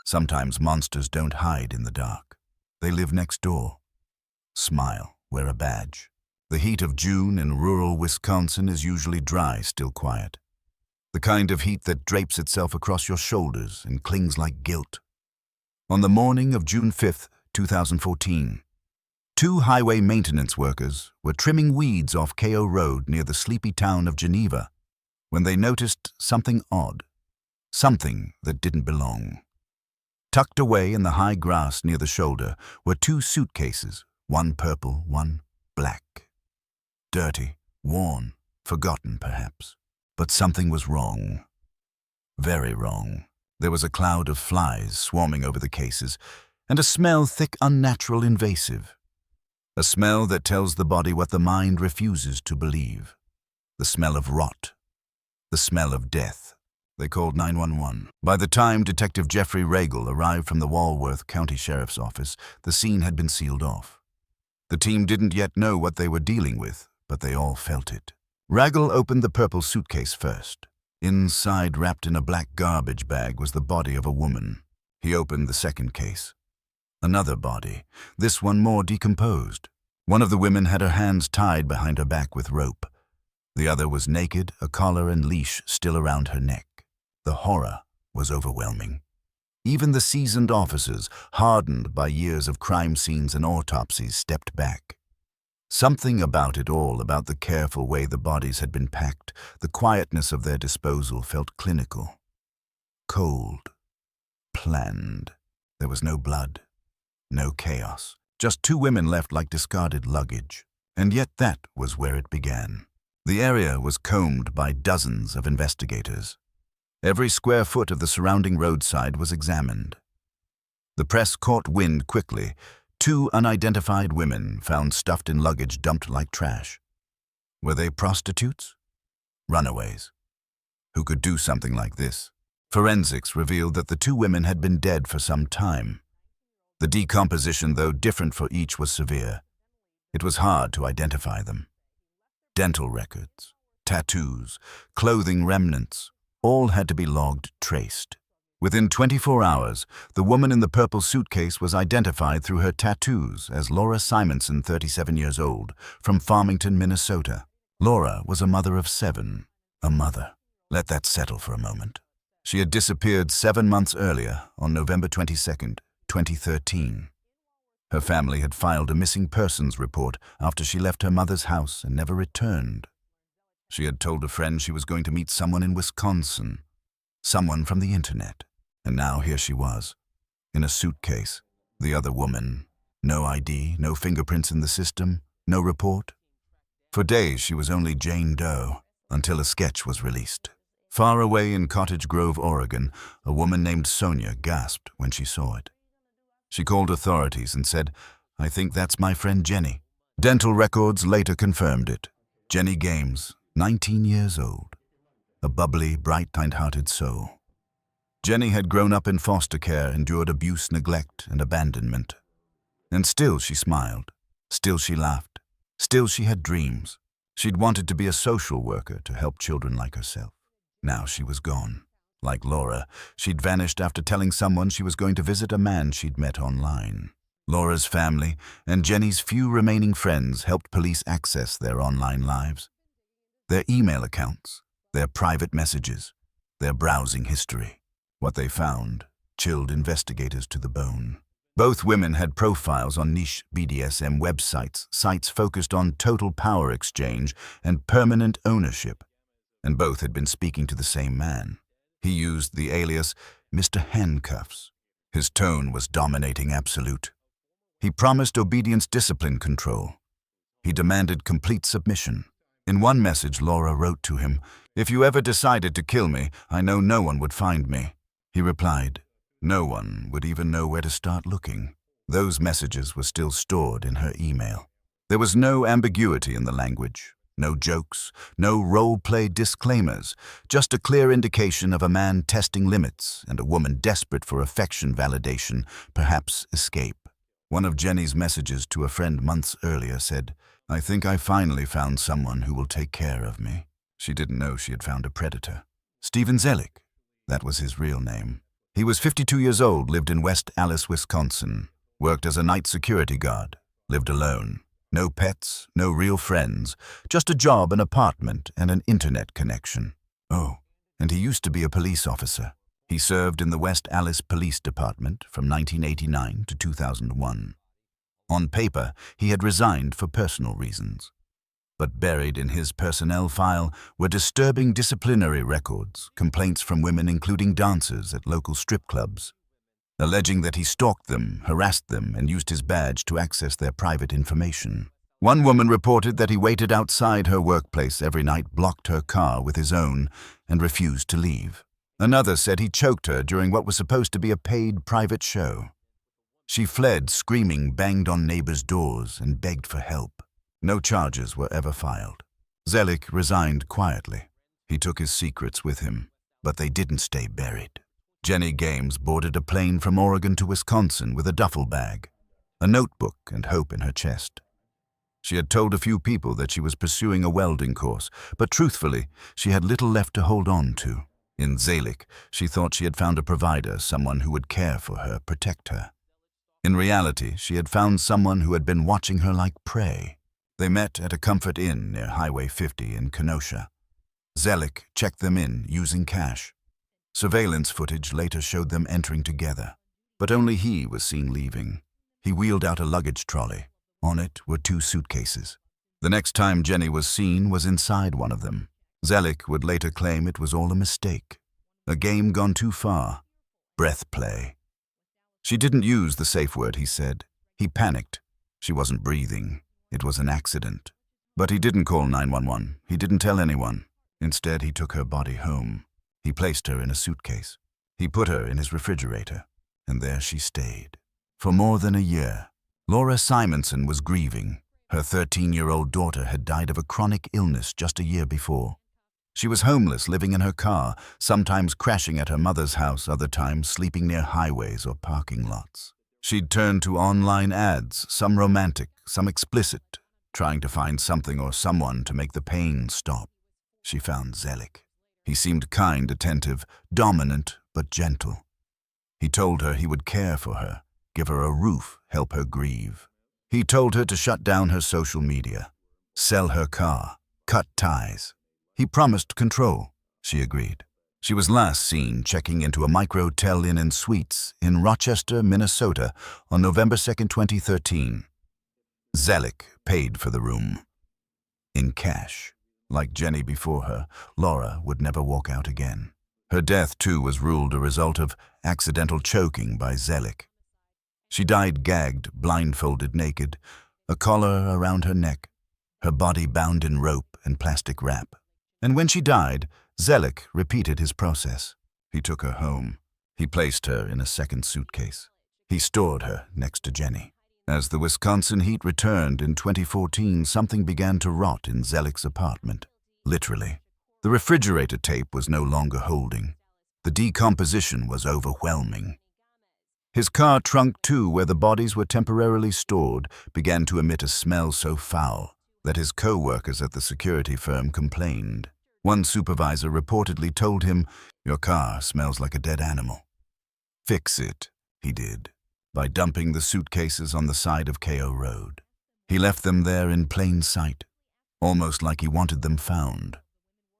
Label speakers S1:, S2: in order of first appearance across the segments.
S1: Sometimes monsters don't hide in the dark. They live next door. Smile, wear a badge. The heat of June in rural Wisconsin is usually dry, still quiet. The kind of heat that drapes itself across your shoulders and clings like guilt. On the morning of June 5th, 2014, two highway maintenance workers were trimming weeds off KO Road near the sleepy town of Geneva when they noticed something odd, something that didn't belong. Tucked away in the high grass near the shoulder were two suitcases, one purple, one black. Dirty, worn, forgotten perhaps. But something was wrong. Very wrong. There was a cloud of flies swarming over the cases, and a smell thick, unnatural, invasive. A smell that tells the body what the mind refuses to believe. The smell of rot. The smell of death. They called 911. By the time Detective Jeffrey Regal arrived from the Walworth County Sheriff's Office, the scene had been sealed off. The team didn't yet know what they were dealing with, but they all felt it. Regal opened the purple suitcase first. Inside, wrapped in a black garbage bag, was the body of a woman. He opened the second case. Another body, this one more decomposed. One of the women had her hands tied behind her back with rope. The other was naked, a collar and leash still around her neck. The horror was overwhelming. Even the seasoned officers, hardened by years of crime scenes and autopsies, stepped back. Something about it all, about the careful way the bodies had been packed, the quietness of their disposal, felt clinical. Cold. Planned. There was no blood. No chaos. Just two women left like discarded luggage. And yet that was where it began. The area was combed by dozens of investigators. Every square foot of the surrounding roadside was examined. The press caught wind quickly. Two unidentified women found stuffed in luggage dumped like trash. Were they prostitutes? Runaways? Who could do something like this? Forensics revealed that the two women had been dead for some time. The decomposition, though different for each, was severe. It was hard to identify them. Dental records, tattoos, clothing remnants, all had to be logged, traced. Within 24 hours, the woman in the purple suitcase was identified through her tattoos as Laura Simonson, 37 years old, from Farmington, Minnesota. Laura was a mother of 7. A mother. Let that settle for a moment. She had disappeared 7 months earlier, on November 22nd, 2013. Her family had filed a missing persons report after she left her mother's house and never returned. She had told a friend she was going to meet someone in Wisconsin, someone from the internet. And now here she was, in a suitcase. The other woman. No ID, no fingerprints in the system, no report. For days she was only Jane Doe, until a sketch was released. Far away in Cottage Grove, Oregon, a woman named Sonia gasped when she saw it. She called authorities and said, "I think that's my friend Jenny." Dental records later confirmed it. Jenny Gamez, 19 years old. A bubbly, bright, kind-hearted soul. Jenny had grown up in foster care, endured abuse, neglect, and abandonment. And still she smiled. Still she laughed. Still she had dreams. She'd wanted to be a social worker to help children like herself. Now she was gone. Like Laura, she'd vanished after telling someone she was going to visit a man she'd met online. Laura's family and Jenny's few remaining friends helped police access their online lives. Their email accounts, their private messages, their browsing history. What they found chilled investigators to the bone. Both women had profiles on niche BDSM websites, sites focused on total power exchange and permanent ownership. And both had been speaking to the same man. He used the alias Mr. Handcuffs. His tone was dominating, absolute. He promised obedience, discipline, control. He demanded complete submission. In one message, Laura wrote to him, "If you ever decided to kill me, I know no one would find me." He replied, "No one would even know where to start looking." Those messages were still stored in her email. There was no ambiguity in the language, no jokes, no role-play disclaimers, just a clear indication of a man testing limits and a woman desperate for affection, validation, perhaps escape. One of Jenny's messages to a friend months earlier said, "I think I finally found someone who will take care of me." She didn't know she had found a predator. Steven Zelich. That was his real name. He was 52 years old, lived in West Allis, Wisconsin, worked as a night security guard, lived alone. No pets, no real friends, just a job, an apartment, and an internet connection. Oh, and he used to be a police officer. He served in the West Allis Police Department from 1989 to 2001. On paper, he had resigned for personal reasons. But buried in his personnel file were disturbing disciplinary records, complaints from women including dancers at local strip clubs, alleging that he stalked them, harassed them, and used his badge to access their private information. One woman reported that he waited outside her workplace every night, blocked her car with his own, and refused to leave. Another said he choked her during what was supposed to be a paid private show. She fled, screaming, banged on neighbors' doors, and begged for help. No charges were ever filed. Zelich resigned quietly. He took his secrets with him, but they didn't stay buried. Jenny Gamez boarded a plane from Oregon to Wisconsin with a duffel bag, a notebook, and hope in her chest. She had told a few people that she was pursuing a welding course, but truthfully, she had little left to hold on to. In Zelich, she thought she had found a provider, someone who would care for her, protect her. In reality, she had found someone who had been watching her like prey. They met at a Comfort Inn near Highway 50 in Kenosha. Zelich checked them in using cash. Surveillance footage later showed them entering together, but only he was seen leaving. He wheeled out a luggage trolley. On it were 2 suitcases. The next time Jenny was seen was inside one of them. Zelich would later claim it was all a mistake, a game gone too far, breath play. She didn't use the safe word, he said. He panicked. She wasn't breathing. It was an accident. But he didn't call 911. He didn't tell anyone. Instead, he took her body home. He placed her in a suitcase. He put her in his refrigerator, and there she stayed. For more than a year, Laura Simonson was grieving. Her 13-year-old daughter had died of a chronic illness just a year before. She was homeless, living in her car, sometimes crashing at her mother's house, other times sleeping near highways or parking lots. She'd turned to online ads, some romantic, some explicit, trying to find something or someone to make the pain stop. She found Zelich. He seemed kind, attentive, dominant, but gentle. He told her he would care for her, give her a roof, help her grieve. He told her to shut down her social media, sell her car, cut ties. He promised control. She agreed. She was last seen checking into a micro-tel inn and suites in Rochester, Minnesota on November 2, 2013. Zelich paid for the room. In cash. Like Jenny before her, Laura would never walk out again. Her death, too, was ruled a result of accidental choking by Zelich. She died gagged, blindfolded, naked, a collar around her neck, her body bound in rope and plastic wrap. And when she died, Zelich repeated his process. He took her home. He placed her in a second suitcase. He stored her next to Jenny. As the Wisconsin heat returned in 2014, something began to rot in Zelich's apartment. Literally. The refrigerator tape was no longer holding. The decomposition was overwhelming. His car trunk, too, where the bodies were temporarily stored, began to emit a smell so foul that his co-workers at the security firm complained. One supervisor reportedly told him, "Your car smells like a dead animal." Fix it, he did, by dumping the suitcases on the side of KO Road. He left them there in plain sight, almost like he wanted them found,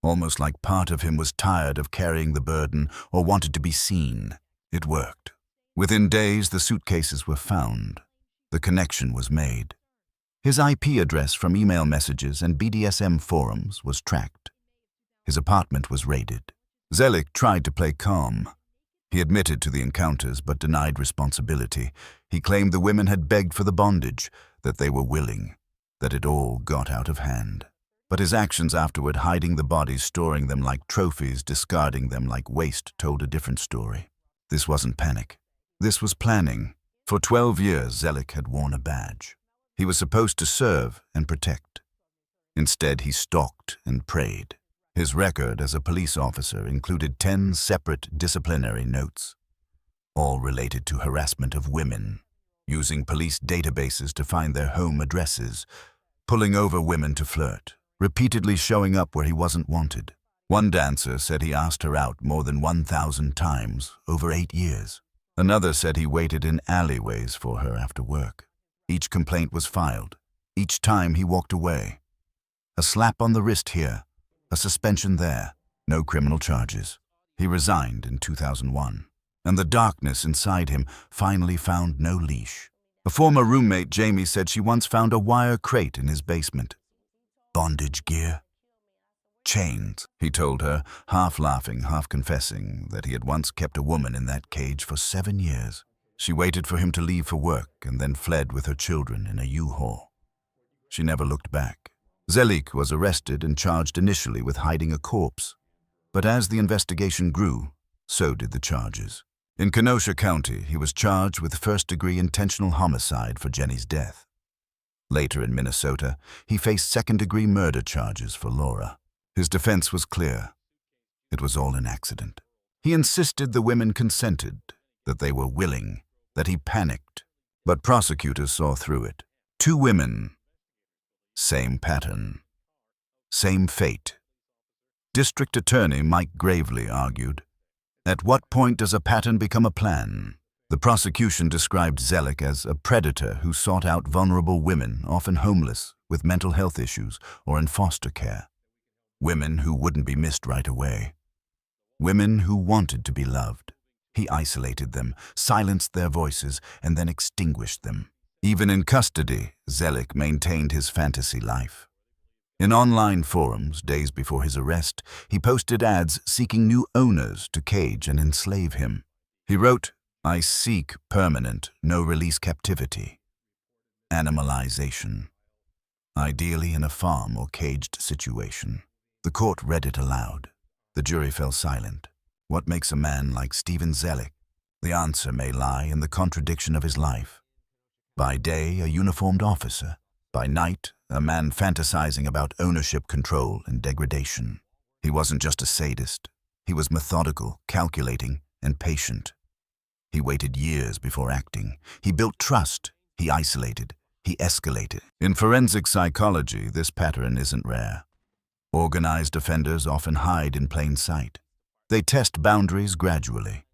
S1: almost like part of him was tired of carrying the burden or wanted to be seen. It worked. Within days, the suitcases were found. The connection was made. His IP address from email messages and BDSM forums was tracked. His apartment was raided. Zelich tried to play calm. He admitted to the encounters but denied responsibility. He claimed the women had begged for the bondage, that they were willing, that it all got out of hand. But his actions afterward, hiding the bodies, storing them like trophies, discarding them like waste, told a different story. This wasn't panic. This was planning. For 12 years, Zelich had worn a badge. He was supposed to serve and protect. Instead, he stalked and preyed. His record as a police officer included 10 separate disciplinary notes, all related to harassment of women, using police databases to find their home addresses, pulling over women to flirt, repeatedly showing up where he wasn't wanted. One dancer said he asked her out more than 1,000 times over 8 years. Another said he waited in alleyways for her after work. Each complaint was filed. Each time he walked away. A slap on the wrist here, a suspension there, no criminal charges. He resigned in 2001, and the darkness inside him finally found no leash. A former roommate, Jamie, said she once found a wire crate in his basement. Bondage gear? Chains, he told her, half laughing, half confessing that he had once kept a woman in that cage for 7 years. She waited for him to leave for work and then fled with her children in a U-Haul. She never looked back. Zelich was arrested and charged initially with hiding a corpse. But as the investigation grew, so did the charges. In Kenosha County, he was charged with first-degree intentional homicide for Jenny's death. Later in Minnesota, he faced second-degree murder charges for Laura. His defense was clear. It was all an accident. He insisted the women consented, that they were willing, that he panicked. But prosecutors saw through it. 2 women. Same pattern. Same fate. District Attorney Mike Gravely argued, "At what point does a pattern become a plan?" The prosecution described Zelich as a predator who sought out vulnerable women, often homeless, with mental health issues, or in foster care. Women who wouldn't be missed right away. Women who wanted to be loved. He isolated them, silenced their voices, and then extinguished them. Even in custody, Zelich maintained his fantasy life. In online forums, days before his arrest, he posted ads seeking new owners to cage and enslave him. He wrote, "I seek permanent, no-release captivity. Animalization. Ideally in a farm or caged situation." The court read it aloud. The jury fell silent. What makes a man like Steven Zelich? The answer may lie in the contradiction of his life. By day, a uniformed officer. By night, a man fantasizing about ownership, control, and degradation. He wasn't just a sadist. He was methodical, calculating, and patient. He waited years before acting. He built trust. He isolated. He escalated. In forensic psychology, this pattern isn't rare. Organized offenders often hide in plain sight. They test boundaries gradually.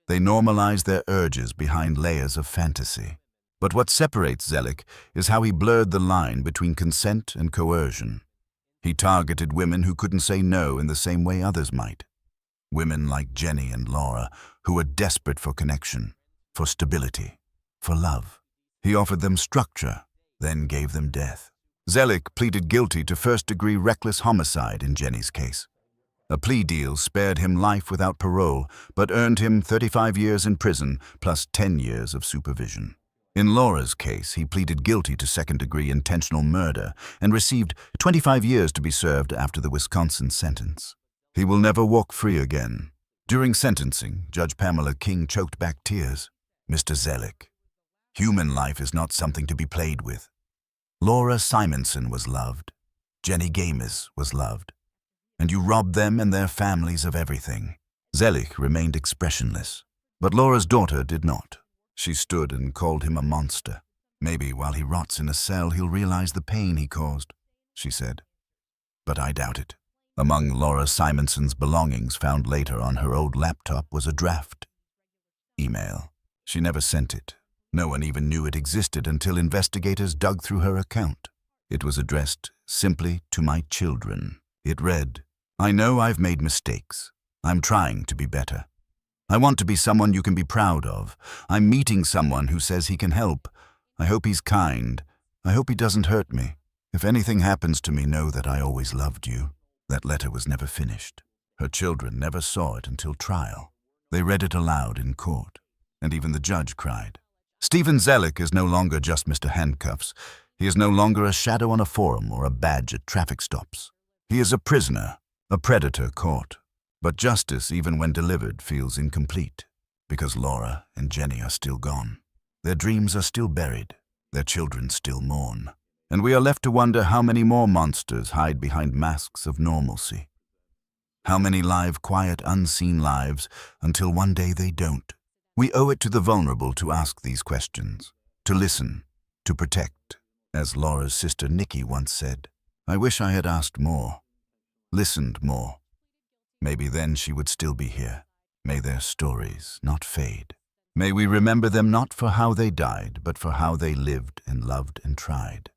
S1: They normalize their urges behind layers of fantasy. But what separates Zelich is how he blurred the line between consent and coercion. He targeted women who couldn't say no in the same way others might. Women like Jenny and Laura, who were desperate for connection, for stability, for love. He offered them structure, then gave them death. Zelich pleaded guilty to first-degree reckless homicide in Jenny's case. A plea deal spared him life without parole, but earned him 35 years in prison plus 10 years of supervision. In Laura's case, he pleaded guilty to second-degree intentional murder and received 25 years to be served after the Wisconsin sentence. He will never walk free again. During sentencing, Judge Pamela King choked back tears. "Mr. Zelich, human life is not something to be played with. Laura Simonson was loved. Jenny Gamez was loved. And you robbed them and their families of everything." Zelich remained expressionless, but Laura's daughter did not. She stood and called him a monster. "Maybe while he rots in a cell, he'll realize the pain he caused," she said. But I doubt it. Among Laura Simonson's belongings found later on her old laptop was a draft email. She never sent it. No one even knew it existed until investigators dug through her account. It was addressed simply to my children. It read, "I know I've made mistakes. I'm trying to be better. I want to be someone you can be proud of. I'm meeting someone who says he can help. I hope he's kind. I hope he doesn't hurt me. If anything happens to me, know that I always loved you." That letter was never finished. Her children never saw it until trial. They read it aloud in court, and even the judge cried. Steven Zelich is no longer just Mr. Handcuffs. He is no longer a shadow on a forum or a badge at traffic stops. He is a prisoner, a predator caught. But justice, even when delivered, feels incomplete, because Laura and Jenny are still gone. Their dreams are still buried. Their children still mourn. And we are left to wonder how many more monsters hide behind masks of normalcy. How many live quiet, unseen lives until one day they don't. We owe it to the vulnerable to ask these questions, to listen, to protect. As Laura's sister Nikki once said, "I wish I had asked more, listened more, Maybe then she would still be here. May their stories not fade. May we remember them not for how they died, but for how they lived and loved and tried.